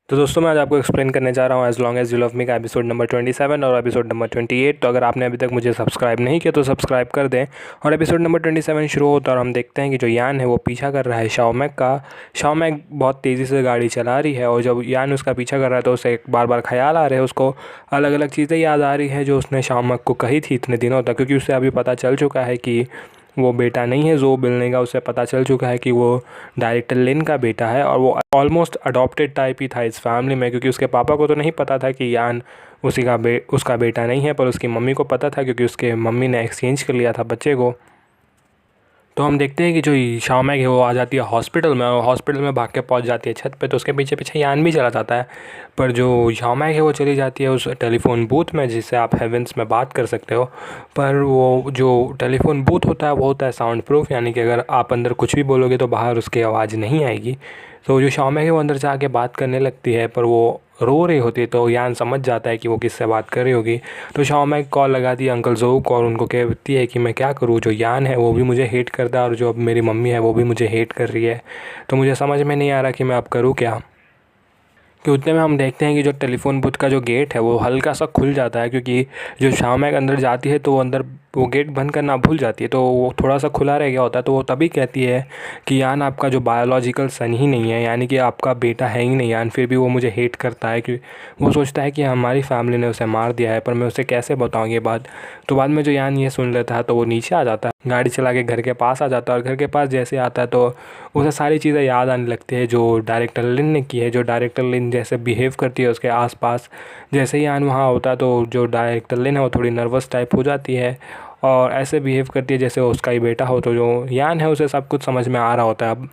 तो दोस्तों मैं आज आपको एक्सप्लेन करने जा रहा हूँ as long as you love me का एपिसोड नंबर 27 और एपिसोड नंबर 28। तो अगर आपने अभी तक मुझे सब्सक्राइब नहीं किया तो सब्सक्राइब कर दें। और एपिसोड नंबर 27 शुरू होता है और हम देखते हैं कि जो यान है वो पीछा कर रहा है शाओमेक का। शाओमेक बहुत तेज़ी से गाड़ी चला रही है और जब यान उसका पीछा कर रहा है तो उसे बार बार ख्याल आ रहे हैं, उसको अलग अलग चीज़ें याद आ रही है जो उसने शाओमेक को कही थी इतने दिनों तक, क्योंकि उसे अभी पता चल चुका है कि वो बेटा नहीं है जो मिलने का। उसे पता चल चुका है कि वो डायरेक्टर लिन का बेटा है और वो ऑलमोस्ट अडॉप्टेड टाइप ही था इस फैमिली में, क्योंकि उसके पापा को तो नहीं पता था कि यान उसका बेटा नहीं है, पर उसकी मम्मी को पता था क्योंकि उसके मम्मी ने एक्सचेंज कर लिया था बच्चे को। तो हम देखते हैं कि जो शाओमेक है वो आ जाती है हॉस्पिटल में और हॉस्पिटल में भाग के पहुंच जाती है छत पे, तो उसके पीछे पीछे यान भी चला जाता है। पर जो शाओमेक है वो चली जाती है उस टेलीफोन बूथ में जिससे आप हेवेंस में बात कर सकते हो। पर वो जो टेलीफोन बूथ होता है वो होता है साउंड प्रूफ, यानी कि अगर आप अंदर कुछ भी बोलोगे तो बाहर उसकी आवाज़ नहीं आएगी। तो जो शाओमेक है वो अंदर जाके बात करने लगती है, पर वो रो रही होती है, तो यान समझ जाता है कि वो किससे बात कर रही होगी। तो शाओमेक कॉल लगाती है अंकल जोऊ को और उनको कहती है कि मैं क्या करूँ, जो यान है वो भी मुझे हेट करता है और जो अब मेरी मम्मी है वो भी मुझे हेट कर रही है। तो मुझे समझ में नहीं आ रहा कि मैं अब करूँ क्या। कि उतने में हम देखते हैं कि जो टेलीफोन बूथ का जो गेट है वो हल्का सा खुल जाता है, क्योंकि जो शाओमेक अंदर जाती है तो वो अंदर वो गेट बंद करना भूल जाती है, तो वो थोड़ा सा खुला रह गया होता है। तो वो तभी कहती है कि यान आपका जो बायोलॉजिकल सन ही नहीं है, यानी कि आपका बेटा है ही नहीं यान, फिर भी वो मुझे हेट करता है। कि वो सोचता है कि हमारी फैमिली ने उसे मार दिया है, पर मैं उसे कैसे बताऊँ ये बात। तो बाद में जो यान ये सुन लेता है तो वो नीचे आ जाता है, गाड़ी चला के घर के पास आ जाता है और घर के पास जैसे आता है तो उसे सारी चीज़ें याद आने लगती है जो डायरेक्टर लिन ने की है। जो डायरेक्टर लिन जैसे बिहेव करती है उसके आसपास, जैसे ही यान वहाँ होता है तो जो डायरेक्टर लिन है वो थोड़ी नर्वस टाइप हो जाती है और ऐसे बिहेव करती है जैसे उसका ही बेटा हो। तो जो यान है उसे सब कुछ समझ में आ रहा होता है अब।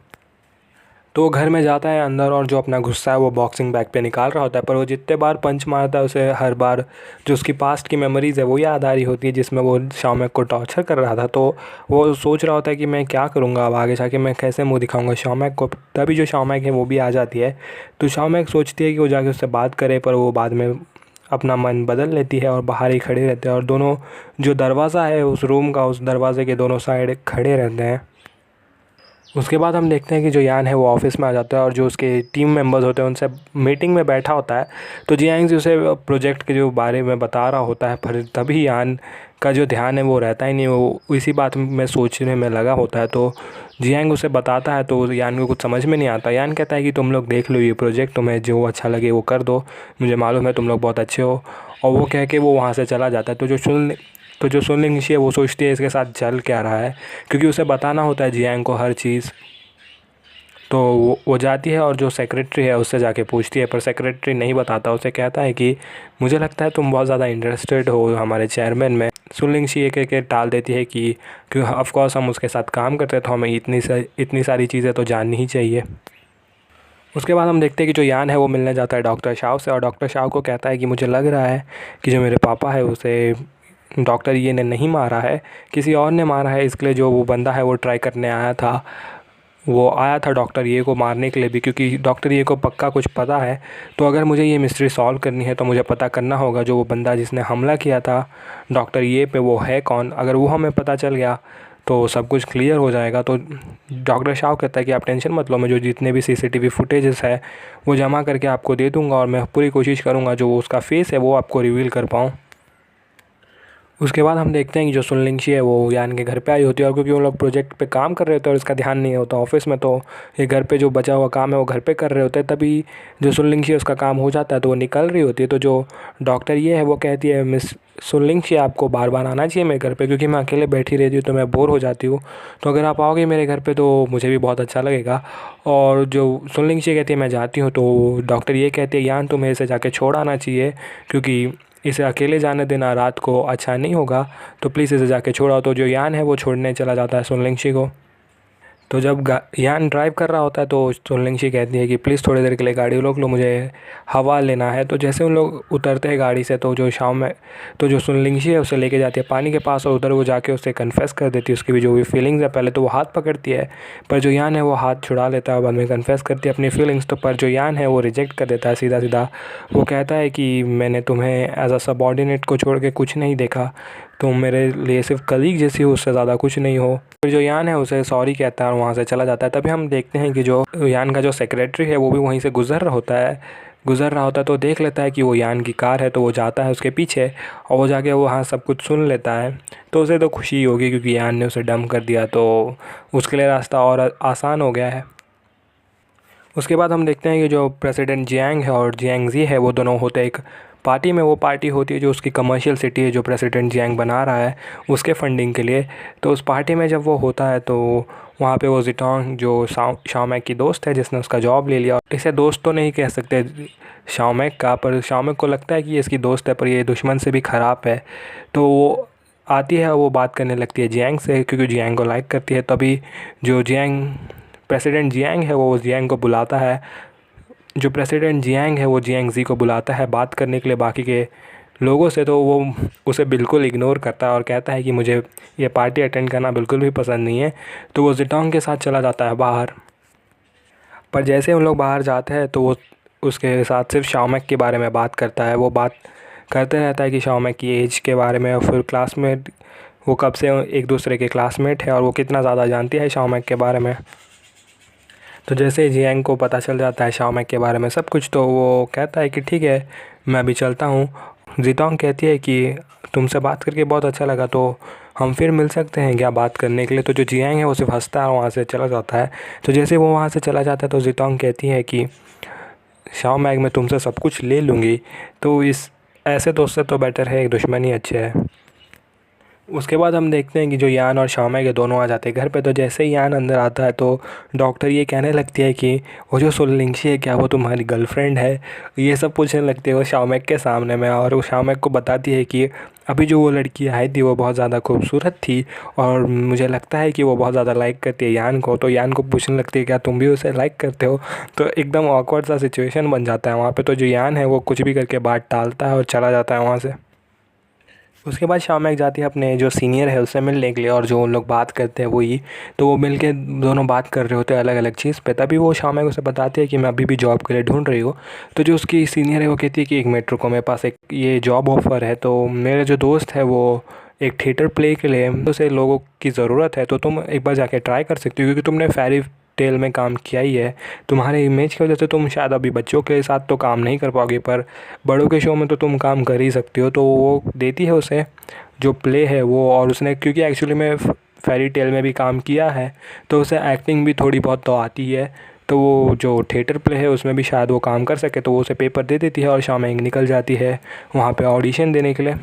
तो वो घर में जाता है अंदर और जो अपना गुस्सा है वो बॉक्सिंग बैग पे निकाल रहा होता है, पर वो जितने बार पंच मारता है उसे हर बार जो उसकी पास्ट की मेमोरीज़ है वो याद आ रही होती है जिसमें वो शाओमेक को टॉर्चर कर रहा था। तो वो सोच रहा होता है कि मैं क्या करूँगा अब आगे जाके, मैं कैसे मुँह दिखाऊँगा शाओमेक को। तभी जो शाओमेक है वो भी आ जाती है। तो शाओमेक सोचती है कि वो जाके उससे बात करे, पर वो बाद में अपना मन बदल लेती है और बाहर ही खड़े रहते हैं और दोनों जो दरवाज़ा है उस रूम का, उस दरवाज़े के दोनों साइड खड़े रहते हैं। उसके बाद हम देखते हैं कि जो यान है वो ऑफिस में आ जाता है और जो उसके टीम मेंबर्स होते हैं उनसे मीटिंग में बैठा होता है। तो जियांग उसे प्रोजेक्ट के जो बारे में बता रहा होता है, पर तभी यान का जो ध्यान है वो रहता ही नहीं, वो इसी बात में सोचने में लगा होता है। तो जियांग उसे बताता है तो यान को कुछ समझ में नहीं आता। यान कहता है कि तुम लोग देख लो ये प्रोजेक्ट, तुम्हें जो अच्छा लगे वो कर दो, मुझे मालूम है तुम लोग बहुत अच्छे हो। और वो कह के वो वहाँ से चला जाता है। तो जो सुनलिंगशी है वो सोचती है इसके साथ चल क्या रहा है, क्योंकि उसे बताना होता है जियांग को हर चीज़। तो वो जाती है और जो सेक्रेटरी है उससे जाके पूछती है, पर सेक्रेटरी नहीं बताता। उसे कहता है कि मुझे लगता है तुम बहुत ज़्यादा इंटरेस्टेड हो हमारे चेयरमैन में। सुनलिंगशी एक एक टाल देती है कि ऑफ कोर्स हम उसके साथ काम करते हैं तो हमें इतनी सारी चीज़ें तो जाननी ही चाहिए। उसके बाद हम देखते हैं कि जो यान है वो मिलने जाता है डॉक्टर शाओ से और डॉक्टर शाओ को कहता है कि मुझे लग रहा है कि जो मेरे पापा है उसे डॉक्टर ये ने नहीं मारा है, किसी और ने मारा है। इसके लिए जो वो बंदा है वो ट्राई करने आया था, वो आया था डॉक्टर ये को मारने के लिए भी, क्योंकि डॉक्टर ये को पक्का कुछ पता है। तो अगर मुझे ये मिस्ट्री सॉल्व करनी है तो मुझे पता करना होगा जो वो बंदा जिसने हमला किया था डॉक्टर ये पे वो है कौन। अगर वो हमें पता चल गया तो सब कुछ क्लियर हो जाएगा। तो डॉक्टर शाह कहता है कि आप टेंशन मत लो, मैं जो जितने भी सीसीटीवी फुटेजेस है वो जमा करके आपको दे दूँगा और मैं पूरी कोशिश करूँगा जो उसका फेस है वो आपको रिवील कर पाऊँ। उसके बाद हम देखते हैं कि जो सुनलिंगशी है वो यान के घर पे आई होती है और क्योंकि वो लोग प्रोजेक्ट पे काम कर रहे होते हैं और इसका ध्यान नहीं होता ऑफिस में, तो ये घर पे जो बचा हुआ काम है वो घर पे कर रहे होते हैं। तभी जो सुनलिंगशी है उसका काम हो जाता है तो वो निकल रही होती है। तो जो डॉक्टर ये है वो कहती है मिस सुनलिंगशी आपको बार बार आना चाहिए मेरे घर पे, क्योंकि मैं अकेले बैठी रहती हूँ तो मैं बोर हो जाती हूँ। तो अगर आप आओगे मेरे घर पे तो मुझे भी बहुत अच्छा लगेगा। और जो सुनलिंगशी कहती है मैं जाती हूँ, तो डॉक्टर ये कहते हैं यान तुम्हें इसे जाके छोड़ आना चाहिए, क्योंकि इसे अकेले जाने देना रात को अच्छा नहीं होगा, तो प्लीज़ इसे जाके छोड़ाओ। तो जो यान है वो छोड़ने चला जाता है सुनलिंगशी को। तो जब यान ड्राइव कर रहा होता है तो सुनलिंगशी कहती है कि प्लीज़ थोड़ी देर के लिए गाड़ी रोक लो, मुझे हवा लेना है। तो जैसे उन लोग उतरते हैं गाड़ी से तो जो शाम में तो जो सुनलिंगशी है उसे लेके जाती है पानी के पास और उधर वो जाके उससे कन्फेस कर देती है उसकी भी जो भी फीलिंग्स है। पहले तो वो हाथ पकड़ती है, पर जो यान है वो हाथ छुड़ा लेता है, बाद में कन्फेस करती है अपनी फीलिंग्स। तो पर जो यान है वो रिजेक्ट कर देता है सीधा सीधा। वो कहता है कि मैंने तुम्हें एज अ सबॉर्डिनेट को छोड़ के कुछ नहीं देखा, तुम मेरे लिए सिर्फ कलीग जैसी हो, उससे ज़्यादा कुछ नहीं हो। फिर जो यान है उसे सॉरी कहता है और वहाँ से चला जाता है। तभी हम देखते हैं कि जो यान का जो सेक्रेटरी है वो भी वहीं से गुजर रहा होता है गुज़र रहा होता है तो देख लेता है कि वो यान की कार है, तो वो जाता है उसके पीछे और वो जाके वहाँ सब कुछ सुन लेता है। तो उसे तो खुशी होगी क्योंकि यान ने उसे डंप कर दिया, तो उसके लिए रास्ता और आसान हो गया है। उसके बाद हम देखते हैं कि जो प्रेसिडेंट जियांग है और जियांग जी है वो दोनों होते हैं एक पार्टी में। वो पार्टी होती है जो उसकी कमर्शियल सिटी है जो प्रेसिडेंट जियांग बना रहा है उसके फंडिंग के लिए। तो उस पार्टी में जब वो होता है तो वहाँ पे वो जिटोंग जो शाओमेक की दोस्त है जिसने उसका जॉब ले लिया, इसे दोस्त तो नहीं कह सकते शाओमेक का, पर शाओमेक को लगता है कि ये इसकी दोस्त है पर ये दुश्मन से भी ख़राब है। तो वो आती है, वो बात करने लगती है जियांग से क्योंकि जियांग को लाइक करती है। तभी जो जियांग प्रेसिडेंट जियांग है वो जियांग को बुलाता है, जो प्रेसिडेंट जियांग है वो जियांग जी को बुलाता है बात करने के लिए बाकी के लोगों से। तो वो उसे बिल्कुल इग्नोर करता है और कहता है कि मुझे ये पार्टी अटेंड करना बिल्कुल भी पसंद नहीं है। तो वो जिटोंग के साथ चला जाता है बाहर। पर जैसे उन लोग बाहर जाते हैं तो वो उसके साथ सिर्फ शाओमेक के बारे में बात करता है। वो बात करते रहता है कि शाओमेक की एज के बारे में और फिर क्लासमेट, वो कब से एक दूसरे के क्लासमेट है और वो कितना ज़्यादा जानती है शाओमेक के बारे में। तो जैसे जियांग को पता चल जाता है शाओमेक के बारे में सब कुछ, तो वो कहता है कि ठीक है मैं अभी चलता हूँ। जिटोंग कहती है कि तुमसे बात करके बहुत अच्छा लगा, तो हम फिर मिल सकते हैं क्या बात करने के लिए। तो जो जियांग है वो सिर्फ हंसता है और वहाँ से चला जाता है। तो जैसे वो वहाँ से चला जाता है तो जिटोंग कहती है कि शाओमेक मैं तुमसे सब कुछ ले लूँगी, तो इस ऐसे दोस्त से तो बेटर है एक दुश्मनी अच्छे है। उसके बाद हम देखते हैं कि जो यान और शाओमेक ये दोनों आ जाते हैं घर पे। तो जैसे ही यान अंदर आता है तो डॉक्टर ये कहने लगती है कि वो जो सोललिंगशी है क्या वो तुम्हारी गर्लफ्रेंड है, ये सब पूछने लगती है वो शाओमेक के सामने में। और वो शाओमेक को बताती है कि अभी जो वो लड़की आई थी वो बहुत ज़्यादा खूबसूरत थी और मुझे लगता है कि वो बहुत ज़्यादा लाइक करती है यान को। तो यान को पूछने लगती है क्या तुम भी उसे लाइक करते हो। तो एकदम ऑकवर्ड सा सिचुएशन बन जाता है वहाँ पे। तो जो यान है वो कुछ भी करके बात टालता है और चला जाता है वहाँ से। उसके बाद शाओमेक जाती है अपने जो सीनियर है उससे मिलने के लिए और जो उन लोग बात करते हैं वही, तो वो मिल के दोनों बात कर रहे होते हैं अलग अलग चीज़ पे। तभी वो शाओमेक उसे बताती है कि मैं अभी भी जॉब के लिए ढूंढ रही हूँ। तो जो उसकी सीनियर है वो कहती है कि एक मिनट रुको, मेरे पास एक ये जॉब ऑफ़र है। तो मेरे जो दोस्त है वो एक थिएटर प्ले के लिए उसे लोगों की ज़रूरत है, तो तुम एक बार जाके ट्राई कर सकती हो क्योंकि तुमने फेरी टेल में काम किया ही है। तुम्हारे इमेज की वजह से तुम शायद अभी बच्चों के साथ तो काम नहीं कर पाओगे पर बड़ों के शो में तो तुम काम कर ही सकती हो। तो वो देती है उसे जो प्ले है वो, और उसने क्योंकि एक्चुअली में फेरी टेल में भी काम किया है तो उसे एक्टिंग भी थोड़ी बहुत तो आती है। तो वो जो थिएटर प्ले है उसमें भी शायद वो काम कर सके, तो वो उसे पेपर दे देती है और शाओमेक निकल जाती है वहाँ पे ऑडिशन देने के लिए।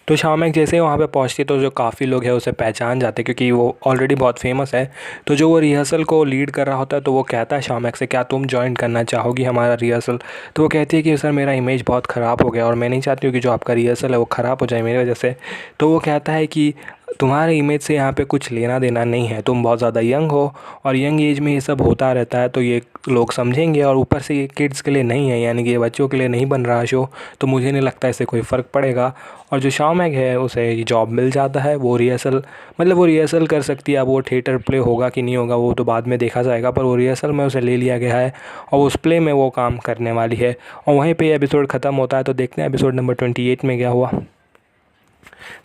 तो शाओमेक जैसे ही वहाँ पे पहुँचती है तो जो काफ़ी लोग हैं उसे पहचान जाते हैं क्योंकि वो ऑलरेडी बहुत फेमस है। तो जो वो रिहर्सल को लीड कर रहा होता है तो वो कहता है शाओमेक से क्या तुम ज्वाइन करना चाहोगी हमारा रिहर्सल। तो वो कहती है कि सर मेरा इमेज बहुत ख़राब हो गया और मैं नहीं चाहती हूँ कि जो आपका रिहर्सल है वो ख़राब हो जाए मेरी वजह से। तो वो कहता है कि तुम्हारे इमेज से यहाँ पे कुछ लेना देना नहीं है, तुम बहुत ज़्यादा यंग हो और यंग एज में ये सब होता रहता है तो ये लोग समझेंगे, और ऊपर से ये किड्स के लिए नहीं है यानी कि ये बच्चों के लिए नहीं बन रहा शो, तो मुझे नहीं लगता इससे कोई फ़र्क पड़ेगा। और जो शाओमेक है उसे ये जॉब मिल जाता है, वो रिहर्सल मतलब वो रिहर्सल कर सकती है। अब वो थिएटर प्ले होगा कि नहीं होगा वो तो बाद में देखा जाएगा, पर वो रिहर्सल में उसे ले लिया गया है और उस प्ले में वो काम करने वाली है। और वहीं पे एपिसोड ख़त्म होता है। तो देखते हैं एपिसोड नंबर 28 में क्या हुआ।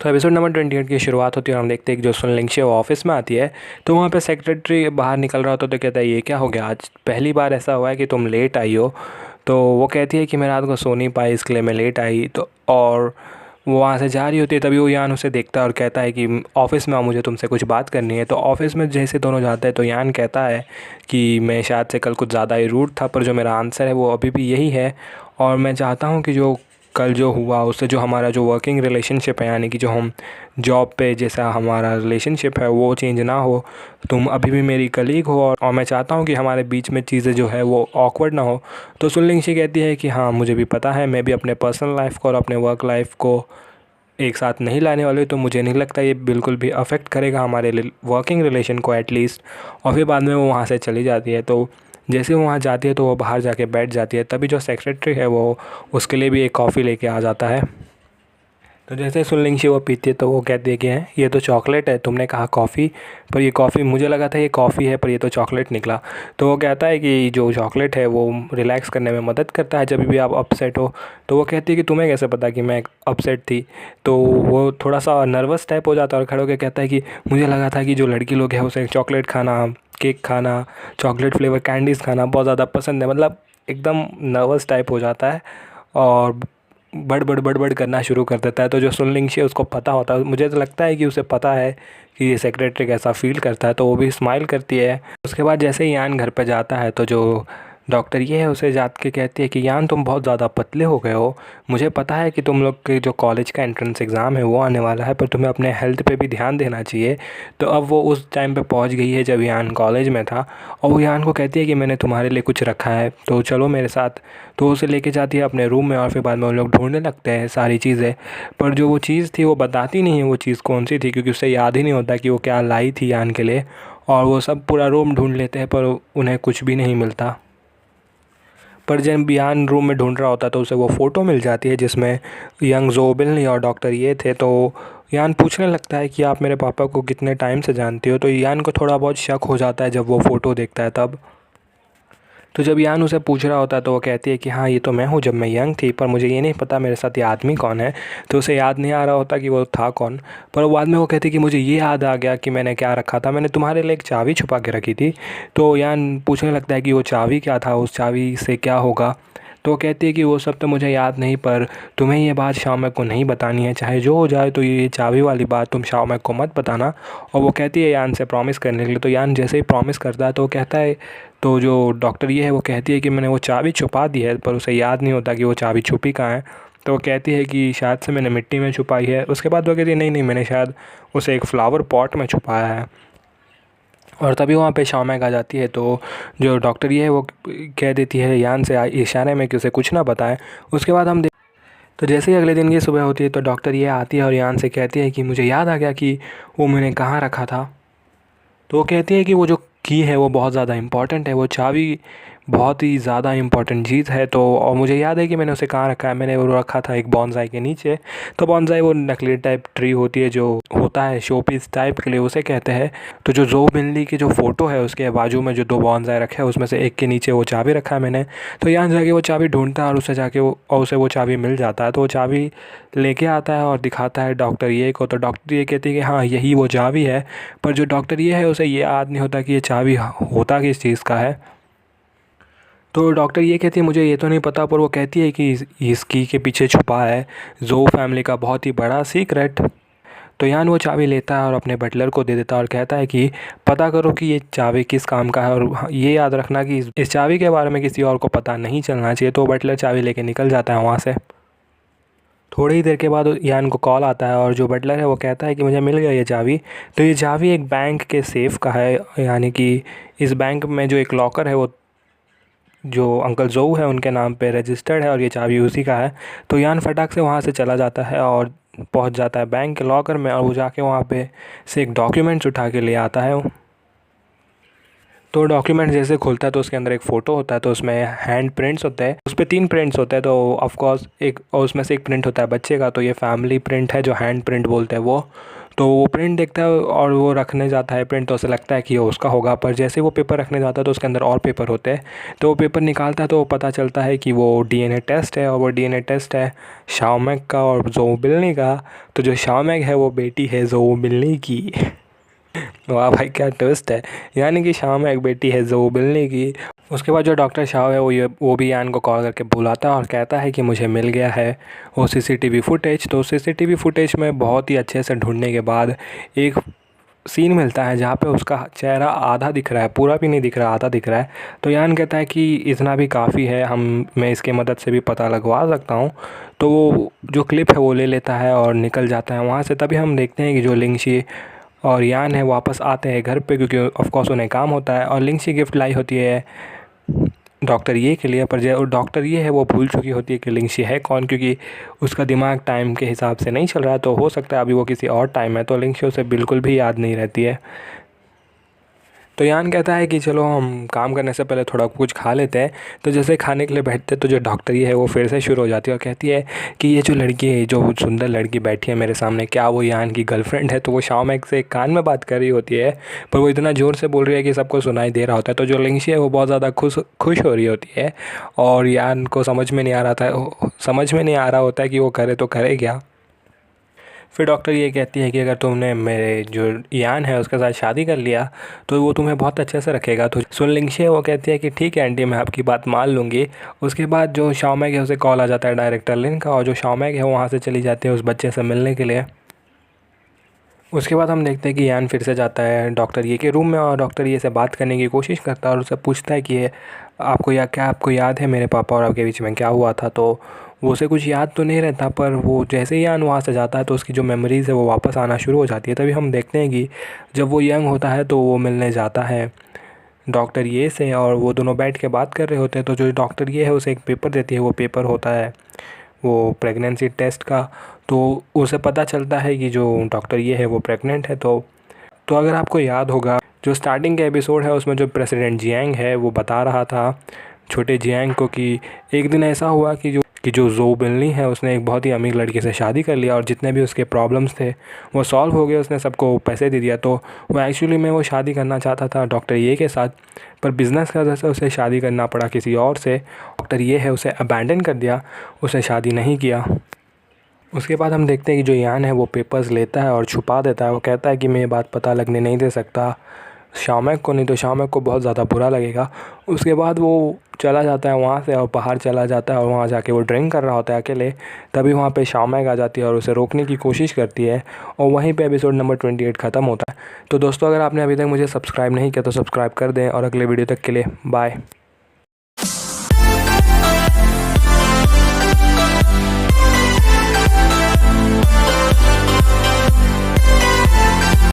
तो एपिसोड नंबर 28 की शुरुआत होती है और हम देखते हैं कि जो सुनलिंगशे वो ऑफिस में आती है। तो वहाँ पे सेक्रेटरी बाहर निकल रहा होता है तो कहता है ये क्या हो गया, आज पहली बार ऐसा हुआ है कि तुम लेट आई हो। तो वो कहती है कि मैं रात को सो नहीं पाई इसके लिए मैं लेट आई। तो और वो वहाँ से जा रही होती है तभी वो यान उसे देखता है और कहता है कि ऑफ़िस में आओ मुझे तुमसे कुछ बात करनी है। तो ऑफ़िस में जैसे दोनों जाते हैं तो यान कहता है कि मैं शायद से कल कुछ ज़्यादा ही रूड था पर जो मेरा आंसर है वो अभी भी यही है, और मैं चाहता हूँ कि जो कल जो हुआ उससे जो हमारा जो वर्किंग रिलेशनशिप है यानी कि जो हम जॉब पे जैसा हमारा रिलेशनशिप है वो चेंज ना हो। तुम अभी भी मेरी कलीग हो और मैं चाहता हूँ कि हमारे बीच में चीज़ें जो है वो ऑकवर्ड ना हो। तो सुनलिंगशी कहती है कि हाँ मुझे भी पता है, मैं भी अपने पर्सनल लाइफ को और अपने वर्क लाइफ को एक साथ नहीं लाने वाले, तो मुझे नहीं लगता ये बिल्कुल भी अफेक्ट करेगा हमारे वर्किंग रिलेशन को एटलीस्ट। और फिर बाद में वो वहाँ से चली जाती है। तो जैसे वो वहाँ जाती है तो वो बाहर जाके बैठ जाती है, तभी जो सेक्रेटरी है वो उसके लिए भी एक कॉफ़ी लेके आ जाता है। तो जैसे सुनलिंगशी वो पीती है तो वो कहती है कि हैं ये तो चॉकलेट है, तुमने कहा कॉफ़ी पर ये कॉफ़ी मुझे लगा था ये कॉफ़ी है पर ये तो चॉकलेट निकला। तो वो कहता है कि जो चॉकलेट है वो रिलैक्स करने में मदद करता है जब भी आप अपसेट हो। तो वो कहती है कि तुम्हें कैसे पता कि मैं अपसेट थी। तो वो थोड़ा सा नर्वस टाइप हो जाता है और खड़े होकर कहता है कि मुझे लगा था कि जो लड़की लोग हैं उसे चॉकलेट खाना, केक खाना, चॉकलेट फ्लेवर कैंडीज़ खाना बहुत ज़्यादा पसंद है, मतलब एकदम नर्वस टाइप हो जाता है और बड़बड़ करना शुरू कर देता है। तो जो सुन लिंगशी है उसको पता होता है, मुझे तो लगता है कि उसे पता है कि ये सेक्रेटरी कैसा फ़ील करता है, तो वो भी स्माइल करती है। उसके बाद जैसे ही यान घर पर जाता है तो जो डॉक्टर ये है उसे जात के कहती है कि यान तुम बहुत ज़्यादा पतले हो गए हो, मुझे पता है कि तुम लोग के जो कॉलेज का एंट्रेंस एग्ज़ाम है वो आने वाला है, पर तुम्हें अपने हेल्थ पे भी ध्यान देना चाहिए। तो अब वो उस टाइम पे पहुंच गई है जब यान कॉलेज में था, और वो यान को कहती है कि मैंने तुम्हारे लिए कुछ रखा है तो चलो मेरे साथ। तो उसे लेके जाती है अपने रूम में और फिर बाद में उन लोग ढूंढने लगते हैं सारी चीज़ें, पर जो वो चीज़ थी वो बताती नहीं है वो चीज़ कौन सी थी, क्योंकि उसे याद ही नहीं होता कि वो क्या लाई थी यान के लिए। और वो सब पूरा रूम ढूंढ लेते हैं पर उन्हें कुछ भी नहीं मिलता। पर जब यान रूम में ढूंढ रहा होता है तो उसे वो फ़ोटो मिल जाती है जिसमें यंग ज़ोबिल्नी और डॉक्टर ये थे। तो यान पूछने लगता है कि आप मेरे पापा को कितने टाइम से जानती हो। तो यान को थोड़ा बहुत शक हो जाता है जब वो फ़ोटो देखता है तब। तो जब यान उसे पूछ रहा होता है तो वो कहती है कि हाँ ये तो मैं हूँ जब मैं यंग थी, पर मुझे ये नहीं पता मेरे साथ ये आदमी कौन है। तो उसे याद नहीं आ रहा होता कि वो था कौन। पर बाद में वो कहती है कि मुझे ये याद आ गया कि मैंने क्या रखा था, मैंने तुम्हारे लिए एक चाबी छुपा के रखी थी। तो यान पूछने लगता है कि वो चाबी क्या था, उस चाबी से क्या होगा। तो वो कहती है कि वो सब तो मुझे याद नहीं, पर तुम्हें ये बात शाओमेक को नहीं बतानी है, चाहे जो हो जाए। तो ये चाबी वाली बात तुम शाओमेक को मत बताना। और वो कहती है यान से प्रॉमिस करने के लिए। तो यान जैसे ही प्रॉमिस करता है तो वो कहता है, तो जो डॉक्टर ये है वो कहती है कि मैंने वो चाबी छुपा दी है, पर उसे याद नहीं होता कि वो चाबी छुपी कहाँ है। तो वो कहती है कि शायद से मैंने मिट्टी में छुपाई है। उसके बाद वो कहती है नहीं नहीं, मैंने शायद उसे एक फ़्लावर पॉट में छुपाया है। और तभी वहाँ पे शाओमेक आ जाती है। तो जो डॉक्टर ये है वो कह देती है यान से इशारे में कि उसे कुछ ना बताए। उसके बाद हम तो जैसे ही अगले दिन की सुबह होती है तो डॉक्टर ये आती है और यान से कहती है कि मुझे याद आ गया कि वो मैंने कहाँ रखा था। तो वो कहती है कि वो जो की है वो बहुत ज़्यादा इम्पॉर्टेंट है, वो चाबी बहुत ही ज़्यादा इम्पॉर्टेंट चीज़ है। तो और मुझे याद है कि मैंने उसे कहाँ रखा है, मैंने वो रखा था एक बॉन्साई के नीचे। तो बॉन्साई वो नकली टाइप ट्री होती है जो होता है शो पीस टाइप के लिए, उसे कहते हैं। तो जो ज़ो बिल्ली की जो फ़ोटो है उसके बाजू में जो दो बॉन्साई रखे हैं उसमें से एक के नीचे वो चाबी रखा है मैंने। तो यहाँ जाके वो चाबी ढूंढता है और उसे जाके उसे वो चाबी मिल जाता है। तो वो चाबी लेके आता है और दिखाता है डॉक्टर ये को। तो डॉक्टर ये कहती है कि हाँ यही वो चाबी है। पर जो डॉक्टर ये है उसे ये याद नहीं होता कि ये चाबी होता किस चीज़ का है। तो डॉक्टर ये कहती है मुझे ये तो नहीं पता, पर वो कहती है कि इस की के पीछे छुपा है ज़ो फैमिली का बहुत ही बड़ा सीक्रेट। तो यान वो चाबी लेता है और अपने बटलर को दे देता है और कहता है कि पता करो कि ये चाबी किस काम का है, और ये याद रखना कि इस चाबी के बारे में किसी और को पता नहीं चलना चाहिए। तो बटलर चाबी लेके निकल जाता है वहाँ से। थोड़ी ही देर के बाद यान को कॉल आता है और जो बटलर है वो कहता है कि मुझे मिल गया ये चाबी। तो ये चाबी एक बैंक के सेफ़ का है, यानी कि इस बैंक में जो एक लॉकर है वो जो अंकल जोऊ है उनके नाम पे रजिस्टर्ड है और ये चाबी उसी का है। तो यान फटाक से वहाँ से चला जाता है और पहुँच जाता है बैंक के लॉकर में, और वो जाके वहाँ पे से एक डॉक्यूमेंट्स उठा के ले आता है। तो डॉक्यूमेंट जैसे खुलता है तो उसके अंदर एक फ़ोटो होता है, तो उसमें हैंड प्रिंट्स होते हैं, उस पर 3 प्रिंट्स होते हैं। तो ऑफ कोर्स एक और उसमें से एक प्रिंट होता है बच्चे का, तो ये फैमिली प्रिंट है जो हैंड प्रिंट बोलते हैं वो। तो वो प्रिंट देखता है और वो रखने जाता है प्रिंट, तो उसे लगता है कि ये उसका होगा। पर जैसे वो पेपर रखने जाता है तो उसके अंदर और पेपर होते हैं। तो वो पेपर निकालता है तो पता चलता है कि वो डीएनए टेस्ट है, और वो डीएनए टेस्ट है शाओमेक का और ज़ो बिल्ली का। तो जो शाओमेक है वो बेटी है ज़ो बिल्ली की। वाह भाई क्या ट्विस्ट है, यानी कि शाओ में एक बेटी है जो बिल्ली की। उसके बाद जो डॉक्टर शाओ है वो भी यान को कॉल करके बुलाता है और कहता है कि मुझे मिल गया है वो सीसीटीवी फुटेज। तो सीसीटीवी फुटेज में बहुत ही अच्छे से ढूंढने के बाद एक सीन मिलता है जहाँ पे उसका चेहरा आधा दिख रहा है, पूरा भी नहीं दिख रहा, आधा दिख रहा है। तो यान कहता है कि इतना भी काफ़ी है, मैं इसके मदद से भी पता लगवा सकता हूँ। तो वो जो क्लिप है वो ले लेता है और निकल जाता है वहाँ से। तभी हम देखते हैं कि जो लिंगशी और यान है वापस आते हैं घर पे, क्योंकि ऑफ कोर्स उन्हें काम होता है। और लिंगशी गिफ्ट लाई होती है डॉक्टर ये के लिए, पर जो डॉक्टर ये है वो भूल चुकी होती है कि लिंगशी है कौन, क्योंकि उसका दिमाग टाइम के हिसाब से नहीं चल रहा है। तो हो सकता है अभी वो किसी और टाइम है, तो लिंगशी उसे बिल्कुल भी याद नहीं रहती है। तो यान कहता है कि चलो हम काम करने से पहले थोड़ा कुछ खा लेते हैं। तो जैसे खाने के लिए बैठते तो जो डॉक्टर ये है वो फिर से शुरू हो जाती है और कहती है कि ये जो लड़की है, जो सुंदर लड़की बैठी है मेरे सामने, क्या वो यान की गर्लफ्रेंड है। तो वो शाओमेक से कान में बात कर रही होती है, पर वो इतना ज़ोर से बोल रही है कि सबको सुनाई दे रहा होता है। तो जो लिंगशी है वो बहुत ज़्यादा खुश हो रही होती है, और यान को समझ में नहीं आ रहा होता है कि वो करे तो करे क्या। फिर डॉक्टर ये कहती है कि अगर तुमने मेरे जो यान है उसके साथ शादी कर लिया तो वो तुम्हें बहुत अच्छे से रखेगा। तो सुनलिंगशे वो कहती है कि ठीक है आंटी, मैं आपकी बात मान लूँगी। उसके बाद जो शाओमेंग है उसे कॉल आ जाता है डायरेक्टर लिन का, और जो शाओमेंग है वहाँ से चली जाती है उस बच्चे से मिलने के लिए। उसके बाद हम देखते हैं कि यान फिर से जाता है डॉक्टर ये के रूम में, और डॉक्टर ये से बात करने की कोशिश करता है और उससे पूछता है कि आपको याद है मेरे पापा और आपके बीच में क्या हुआ था। तो वो उसे कुछ याद तो नहीं रहता, पर वो जैसे ही यान वहाँ से जाता है तो उसकी जो मेमोरीज़ है वो वापस आना शुरू हो जाती है। तभी हम देखते हैं कि जब वो यंग होता है तो वो मिलने जाता है डॉक्टर ये से, और वो दोनों बैठ के बात कर रहे होते हैं। तो जो डॉक्टर ये है उसे एक पेपर देती है, वो पेपर होता है वो प्रेगनेंसी टेस्ट का। तो उसे पता चलता है कि जो डॉक्टर ये है वो प्रेग्नेंट है। तो अगर आपको याद होगा जो स्टार्टिंग का एपिसोड है उसमें जो प्रेसिडेंट जियांग है वो बता रहा था छोटे जियांग को कि एक दिन ऐसा हुआ कि जो ज़ो बिल्नी है उसने एक बहुत ही अमीर लड़के से शादी कर लिया, और जितने भी उसके प्रॉब्लम्स थे वो सॉल्व हो गए, उसने सबको पैसे दे दिया। तो वो एक्चुअली में वो शादी करना चाहता था डॉक्टर ये के साथ, पर बिज़नेस की वजह से उसे शादी करना पड़ा किसी और से। डॉक्टर ये है उसे अबैंडन कर दिया, उसे शादी नहीं किया। उसके बाद हम देखते हैं कि जो यान है वो पेपर्स लेता है और छुपा देता है। वो कहता है कि मैं ये बात पता लगने नहीं दे सकता शाओमेंग को, नहीं तो शाओमेंग को बहुत ज़्यादा बुरा लगेगा। उसके बाद वो चला जाता है वहाँ से और बाहर चला जाता है, और वहाँ जाके वो ड्रिंक कर रहा होता है अकेले। तभी वहाँ पे शाओमेंग आ जाती है और उसे रोकने की कोशिश करती है, और वहीं पे एपिसोड नंबर 28 ख़त्म होता है। तो दोस्तों अगर आपने अभी तक मुझे सब्सक्राइब नहीं किया तो सब्सक्राइब कर दें, और अगले वीडियो तक के लिए बाय।